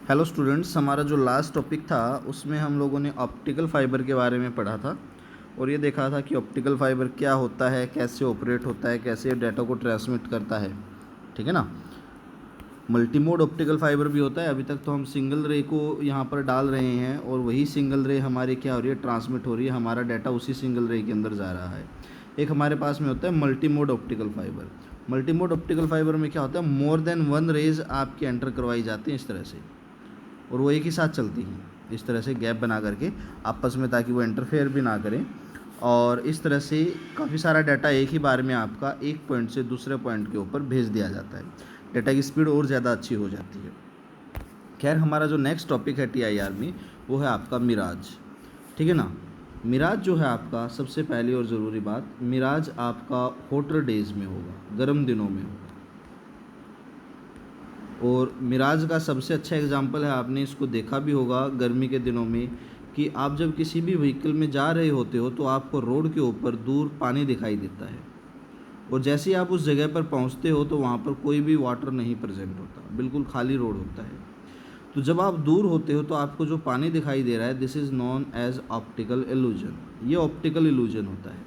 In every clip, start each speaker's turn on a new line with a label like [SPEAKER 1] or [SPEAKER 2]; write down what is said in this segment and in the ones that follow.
[SPEAKER 1] Hello students, हमारा जो last topic था उसमें हम लोगों ने ऑप्टिकल फाइबर के बारे में पढ़ा था और ये देखा था कि ऑप्टिकल फाइबर क्या होता है, कैसे ऑपरेट होता है, कैसे डाटा को ट्रांसमिट करता है। ठीक है ना। मल्टीमोड ऑप्टिकल फाइबर भी होता है। अभी तक तो हम सिंगल रे को यहाँ पर डाल रहे हैं और वही सिंगल रे हमारे क्या हो रही है, ट्रांसमिट हो रही है, हमारा डाटा उसी सिंगल रे के अंदर जा रहा है। एक हमारे पास में होता है multimode optical fibre. Multimode optical fibre में क्या होता है, मोर देन वन रेज आपके एंटर करवाई जाती हैं इस तरह से, और वो एक ही साथ चलती हैं इस तरह से गैप बना करके आपस में, ताकि वो इंटरफेयर भी ना करें। और इस तरह से काफ़ी सारा डाटा एक ही बार में आपका एक पॉइंट से दूसरे पॉइंट के ऊपर भेज दिया जाता है। डाटा की स्पीड और ज़्यादा अच्छी हो जाती है। खैर, हमारा जो नेक्स्ट टॉपिक है टीआईआर में वो है आपका मिराज। ठीक है ना। मिराज जो है आपका, सबसे पहली और ज़रूरी बात, मिराज आपका हॉटर डेज में होगा, गर्म दिनों में होगा। और मिराज का सबसे अच्छा एग्जाम्पल है, आपने इसको देखा भी होगा गर्मी के दिनों में, कि आप जब किसी भी व्हीकल में जा रहे होते हो तो आपको रोड के ऊपर दूर पानी दिखाई देता है, और जैसे ही आप उस जगह पर पहुंचते हो तो वहाँ पर कोई भी वाटर नहीं प्रेजेंट होता, बिल्कुल खाली रोड होता है। तो जब आप दूर होते हो तो आपको जो पानी दिखाई दे रहा है, this is known as optical illusion. ये ऑप्टिकल इल्यूजन होता है,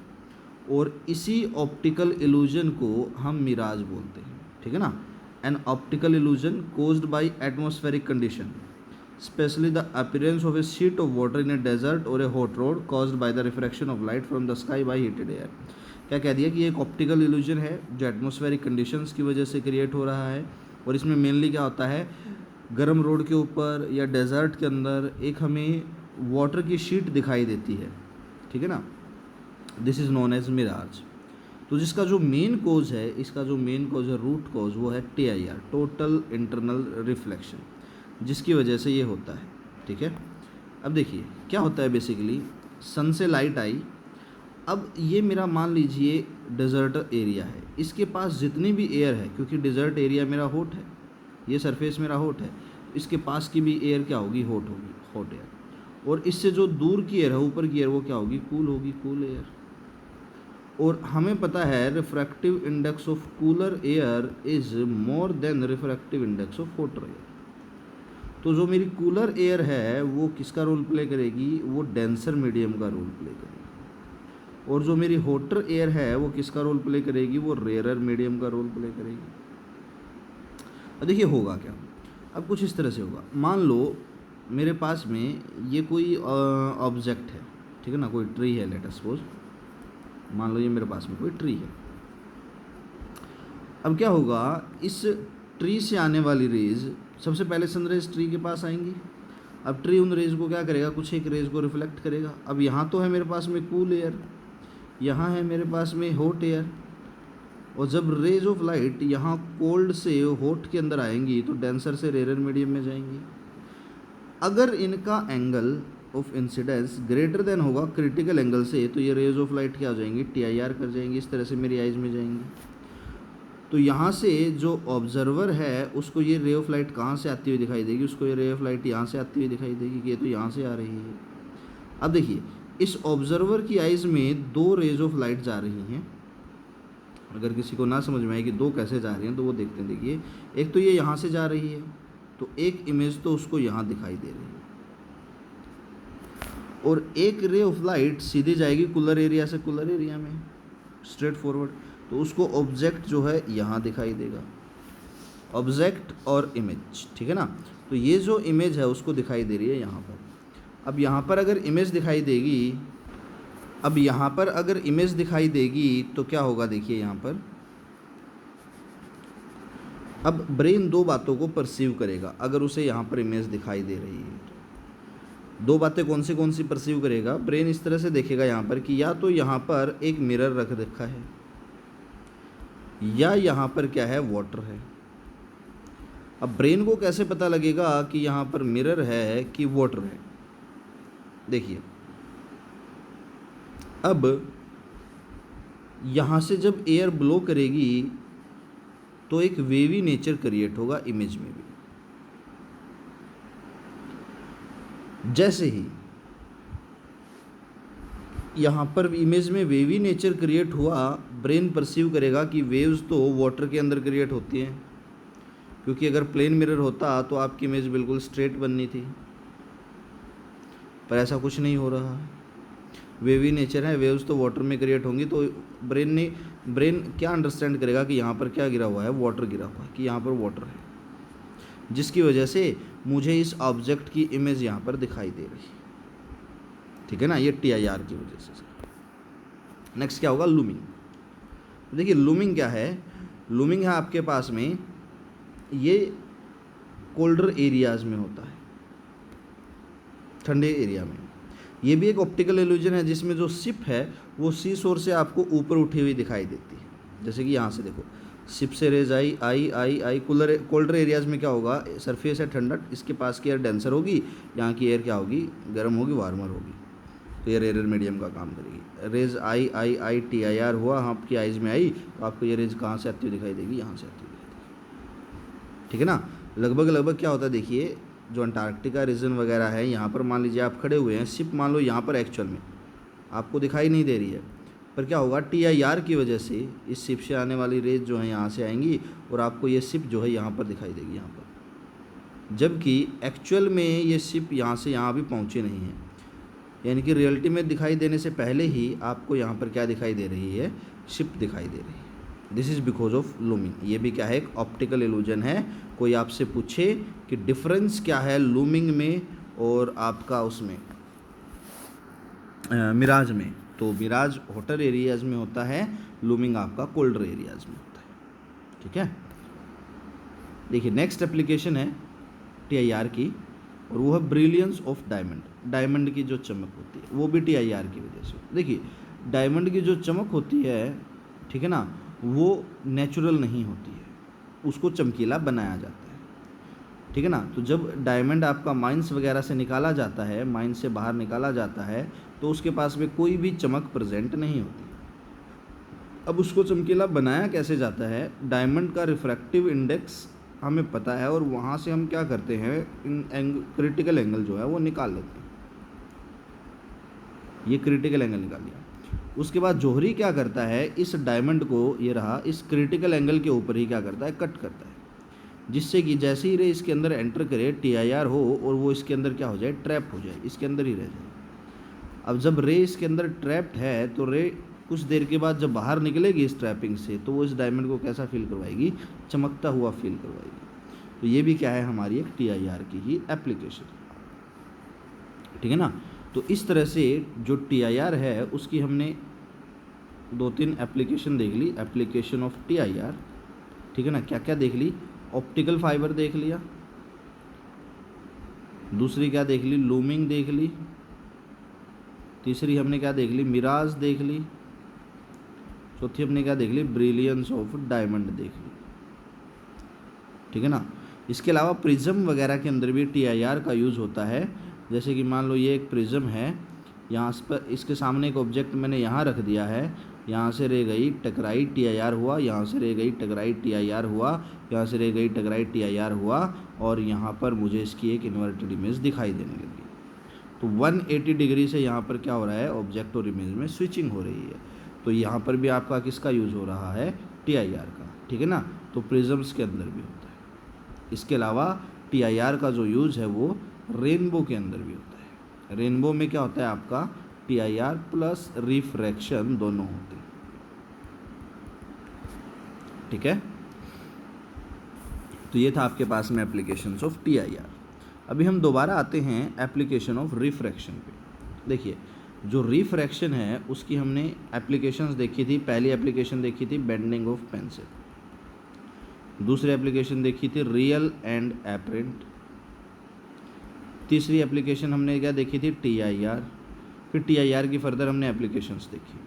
[SPEAKER 1] और इसी ऑप्टिकल इल्यूजन को हम मिराज बोलते हैं। ठीक है ना। An optical illusion caused by atmospheric condition, especially the appearance of a sheet of water in a desert or a hot road caused by the refraction of light from the sky by heated air. क्या कह दिया कि ये एक optical illusion है जो atmospheric conditions की वजह से क्रिएट हो रहा है, और इसमें मेनली क्या होता है, गर्म रोड के ऊपर या डेजर्ट के अंदर एक हमें वाटर की शीट दिखाई देती है। ठीक है ना। This is known as mirage. तो जिसका जो मेन कोज है, इसका जो मेन कोज है, रूट कोज, वो है टीआईआर, टोटल इंटरनल रिफ्लेक्शन, जिसकी वजह से ये होता है। ठीक है। अब देखिए क्या होता है, बेसिकली सन से लाइट आई। अब ये मेरा मान लीजिए डेजर्ट एरिया है, इसके पास जितनी भी एयर है, क्योंकि डेजर्ट एरिया मेरा हॉट है, ये सरफेस मेरा हॉट है, इसके पास की भी एयर क्या होगी, हॉट होगी, हॉट एयर। और इससे जो दूर की एयर है, ऊपर की एयर, वो क्या होगी, कूल होगी, कूल एयर। और हमें पता है refractive index of cooler air is more than refractive index of hotter air. तो जो मेरी कूलर एयर है वो किसका रोल प्ले करेगी, वो डेंसर मीडियम का रोल प्ले करेगी। और जो मेरी हॉटर एयर है वो किसका रोल प्ले करेगी, वो रेयर मीडियम का रोल प्ले करेगी। अब देखिए होगा क्या, अब कुछ इस तरह से होगा। मान लो मेरे पास में ये कोई ऑब्जेक्ट है, ठीक है ना, कोई ट्री है, लेट अस सपोज, मान लो ये मेरे पास में कोई ट्री है। अब क्या होगा, इस ट्री से आने वाली रेज सबसे पहले सनरेज ट्री के पास आएंगी। अब ट्री उन रेज को क्या करेगा, कुछ एक रेज को रिफ्लेक्ट करेगा। अब यहाँ तो है मेरे पास में कूल एयर, यहाँ है मेरे पास में हॉट एयर, और जब रेज ऑफ लाइट यहाँ कोल्ड से हॉट के अंदर आएंगी तो डेंसर से रेयर मीडियम में जाएंगी। अगर इनका angle of incidence greater than होगा क्रिटिकल एंगल से, तो ये रेज ऑफ लाइट क्या हो जाएंगी, टीआईआर कर जाएंगी, इस तरह से मेरी आइज में जाएंगी। तो यहाँ से जो ऑब्जर्वर है उसको ये रे ऑफ लाइट कहाँ से आती हुई दिखाई देगी, उसको ये रे ऑफ लाइट यहाँ से आती हुई दिखाई देगी कि ये तो यहाँ से आ रही है। अब देखिए इस ऑब्जर्वर की आइज़ में दो रेज ऑफ लाइट जा रही हैं। अगर किसी को ना समझ में आए कि दो कैसे जा रही हैं तो वो देखते हैं। देखिए एक तो ये यहाँ से जा रही है, तो एक इमेज तो उसको यहाँ दिखाई दे रही है, और एक रे ऑफ लाइट सीधे जाएगी कूलर एरिया से कूलर एरिया में, स्ट्रेट फॉरवर्ड, तो उसको ऑब्जेक्ट जो है यहाँ दिखाई देगा, ऑब्जेक्ट और इमेज। ठीक है ना। तो ये जो इमेज है उसको दिखाई दे रही है यहाँ पर। अब यहाँ पर अगर इमेज दिखाई देगी, अब यहाँ पर अगर इमेज दिखाई देगी तो क्या होगा, देखिए यहाँ पर अब ब्रेन दो बातों को परसीव करेगा। अगर उसे यहाँ पर इमेज दिखाई दे रही है तो दो बातें कौन सी परसीव करेगा, ब्रेन इस तरह से देखेगा यहाँ पर कि या तो यहाँ पर एक मिरर रख रखा है, या यहाँ पर क्या है, वाटर है। अब ब्रेन को कैसे पता लगेगा कि यहाँ पर मिरर है कि वाटर है, देखिए अब यहाँ से जब एयर ब्लो करेगी तो एक वेवी नेचर क्रिएट होगा इमेज में भी। जैसे ही यहाँ पर इमेज में वेवी नेचर क्रिएट हुआ, ब्रेन परसीव करेगा कि वेव्स तो वाटर के अंदर क्रिएट होती हैं, क्योंकि अगर प्लेन मिरर होता तो आपकी इमेज बिल्कुल स्ट्रेट बननी थी, पर ऐसा कुछ नहीं हो रहा है। वेवी नेचर है, वेव्स तो वाटर में क्रिएट होंगी, तो ब्रेन क्या अंडरस्टैंड करेगा कि यहाँ पर क्या गिरा हुआ है, वाटर गिरा हुआ है, कि यहाँ पर वाटर है, जिसकी वजह से मुझे इस ऑब्जेक्ट की इमेज यहाँ पर दिखाई दे रही है। ठीक है ना, ये TIR की वजह से। नेक्स्ट क्या होगा, लूमिंग। देखिए लूमिंग क्या है, लूमिंग है आपके पास में, ये कोल्डर एरियाज में होता है, ठंडे एरिया में। ये भी एक ऑप्टिकल इल्यूजन है जिसमें जो शिप है वो सी शोर से आपको ऊपर उठी हुई दिखाई देती है। जैसे कि यहाँ से देखो, शिप से रेज आई आई आई आई। कोल्डर एरियाज में क्या होगा, सरफेस है ठंडा, इसके पास की एयर डेंसर होगी, यहाँ की एयर क्या होगी, गर्म होगी, वार्मर होगी, तो ये एयर मीडियम का काम करेगी। रेज आई आई आई TIR हुआ, आपकी आइज़ में आई, तो आपको ये रेज कहाँ से आती हुई दिखाई देगी, यहाँ से आती हुई दिखाई देगी। ठीक है ना, लगभग क्या होता है, देखिए जो अंटार्कटिका रीजन वगैरह है, यहाँ पर मान लीजिए आप खड़े हुए हैं, शिप मान लो यहाँ पर एक्चुअल में आपको दिखाई नहीं दे रही है, पर क्या होगा, TIR की वजह से इस शिप से आने वाली रेज जो है यहाँ से आएंगी और आपको ये शिप जो है यहाँ पर दिखाई देगी, यहाँ पर, जबकि एक्चुअल में ये शिप यहाँ से यहाँ भी पहुँचे नहीं है। यानी कि रियलिटी में दिखाई देने से पहले ही आपको यहाँ पर क्या दिखाई दे रही है, शिप दिखाई दे रही है। This is because of looming. ये भी क्या है, एक ऑप्टिकल इल्यूजन है। कोई आपसे पूछे कि डिफरेंस क्या है लूमिंग में और आपका उसमें मिराज में, तो मिराज हॉटर एरियाज में होता है, लूमिंग आपका कोल्डर एरियाज में होता है। ठीक है, देखिए नेक्स्ट एप्लीकेशन है TIR की, और वो है ब्रिलियंस ऑफ डायमंड। डायमंड की जो चमक होती है वो भी TIR की वजह से। देखिए डायमंड की जो चमक होती है, ठीक है ना, वो नेचुरल नहीं होती है, उसको चमकीला बनाया जाता है। ठीक है ना, तो जब डायमंड आपका माइंस वगैरह से निकाला जाता है, माइंस से बाहर निकाला जाता है, तो उसके पास में कोई भी चमक प्रेजेंट नहीं होती। अब उसको चमकीला बनाया कैसे जाता है, डायमंड का रिफ्रैक्टिव इंडेक्स हमें पता है, और वहाँ से हम क्या करते हैं, क्रिटिकल एंगल जो है वो निकाल लेते हैं। ये क्रिटिकल एंगल निकाल लिया, उसके बाद जोहरी क्या करता है, इस डायमंड को, ये रहा, इस क्रिटिकल एंगल के ऊपर ही क्या करता है, कट करता है, जिससे कि जैसे ही रे इसके अंदर एंटर करे, TIR हो और वो इसके अंदर क्या हो जाए, ट्रैप हो जाए, इसके अंदर ही रह जाए। अब जब रे इसके अंदर ट्रैप्ड है, तो रे कुछ देर के बाद जब बाहर निकलेगी इस ट्रैपिंग से, तो वो इस डायमंड को कैसा फील करवाएगी, चमकता हुआ फील करवाएगी। तो ये भी क्या है, हमारी एक TIR की ही एप्लीकेशन। ठीक है ना, तो इस तरह से जो TIR है उसकी हमने 2-3 एप्लीकेशन देख ली, एप्लीकेशन ऑफ TIR। ठीक है ना, क्या क्या देख ली, ऑप्टिकल फाइबर देख लिया, दूसरी क्या देख ली, लूमिंग देख ली, तीसरी हमने क्या देख ली, मिराज देख ली, चौथी हमने क्या देख ली, ब्रिलियंस ऑफ डायमंड देख ली। ठीक है ना, इसके अलावा प्रिज्म वगैरह के अंदर भी TIR का यूज़ होता है। जैसे कि मान लो ये एक प्रिज्म है, यहाँ पर इसके सामने एक ऑब्जेक्ट मैंने यहाँ रख दिया है, यहाँ से रे गई टकराई TIR हुआ, यहाँ से रे गई टकराई TIR हुआ, यहाँ से रे गई टकराई TIR हुआ, और यहाँ पर मुझे इसकी एक इन्वर्टेड इमेज दिखाई देने लगी। तो 180 डिग्री से यहाँ पर क्या हो रहा है, ऑब्जेक्ट और इमेज में स्विचिंग हो रही है। तो यहाँ पर भी आपका किसका यूज़ हो रहा है, TIR का। ठीक है ना, तो प्रिज्म्स के अंदर भी होता है। इसके अलावा TIR का जो यूज़ है वो रेनबो के अंदर भी होता है। रेनबो में क्या होता है, आपका TIR प्लस रिफ्रैक्शन दोनों होते हैं। ठीक है, तो ये था आपके पास में एप्लीकेशंस ऑफ TIR। अभी हम दोबारा आते हैं एप्लीकेशन ऑफ रिफ्रैक्शन पे। देखिए जो रिफ्रैक्शन है उसकी हमने एप्लीकेशंस देखी थी। पहली एप्लीकेशन देखी थी बेंडिंग ऑफ पेंसिल, दूसरी एप्लीकेशन देखी थी रियल एंड एपरेंट, तीसरी एप्लीकेशन हमने क्या देखी थी, TIR। फिर TIR की फर्दर हमने एप्लीकेशंस देखी।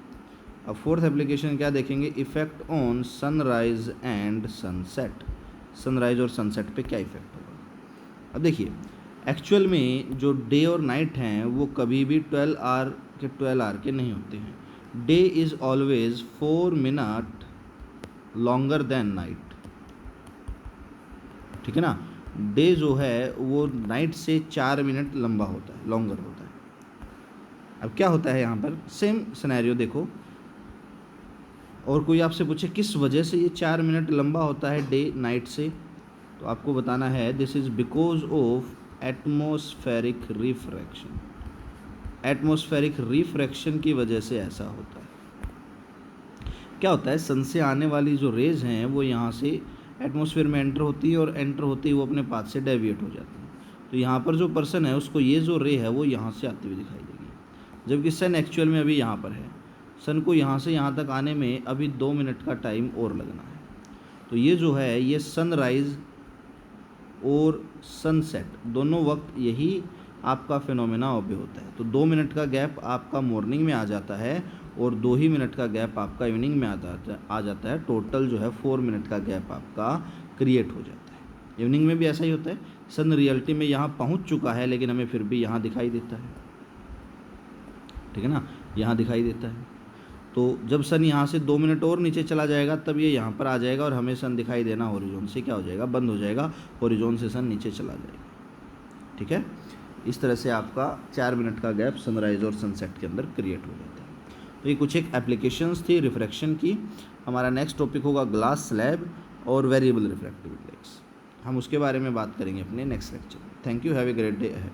[SPEAKER 1] अब फोर्थ एप्लीकेशन क्या देखेंगे, effect on sunrise and sunset. Sunrise और सनसेट पे क्या इफेक्ट होगा। अब देखिए एक्चुअल में जो डे और नाइट हैं वो कभी भी 12 आवर के नहीं होते हैं। Day is always 4 minute longer than night. ठीक है ना, डे जो है वो नाइट से 4 मिनट लंबा होता है, लॉन्गर होता है। अब क्या होता है यहाँ पर, सेम सिनेरियो देखो, और कोई आपसे पूछे किस वजह से ये 4 मिनट लंबा होता है डे नाइट से, तो आपको बताना है this is because of atmospheric refraction. Atmospheric refraction की वजह से ऐसा होता है। क्या होता है, सन से आने वाली जो रेज हैं वो यहाँ से एटमॉस्फेयर में एंटर होती है और एंटर होते ही वो अपने पाथ से डेविएट हो जाती है। तो यहाँ पर जो पर्सन है उसको ये जो रे है वो यहाँ से आती हुई दिखाई देगी, जबकि सन एक्चुअल में अभी यहाँ पर है। सन को यहाँ से यहाँ तक आने में अभी 2 मिनट का टाइम और लगना है। तो ये जो है ये सनराइज़ और सनसेट दोनों वक्त यही आपका फिनोमेना ऑब्े होता है। तो 2 मिनट का गैप आपका मॉर्निंग में आ जाता है और 2 ही मिनट का गैप आपका इवनिंग में आ जाता है। टोटल जो है 4 मिनट का गैप आपका क्रिएट हो जाता है। इवनिंग में भी ऐसा ही होता है। सन रियलिटी में यहाँ पहुँच चुका है लेकिन हमें फिर भी यहाँ दिखाई देता है, ठीक है ना, यहाँ दिखाई देता है। तो जब सन यहाँ से 2 मिनट और नीचे चला जाएगा तब ये यहाँ पर आ जाएगा और हमें सन दिखाई देना हॉरिजॉन से क्या हो जाएगा, बंद हो जाएगा, हॉरिजॉन से सन नीचे चला जाएगा। ठीक है, इस तरह से आपका 4 मिनट का गैप सनराइज और सनसेट के अंदर क्रिएट हो जाता है। तो ये कुछ एक एप्लीकेशंस थी रिफ्रैक्शन की। हमारा नेक्स्ट टॉपिक होगा ग्लास स्लैब और वेरिएबल रिफ्रैक्टिव इंडेक्स। हम उसके बारे में बात करेंगे अपने नेक्स्ट लेक्चर में। Thank you, have a great day ahead.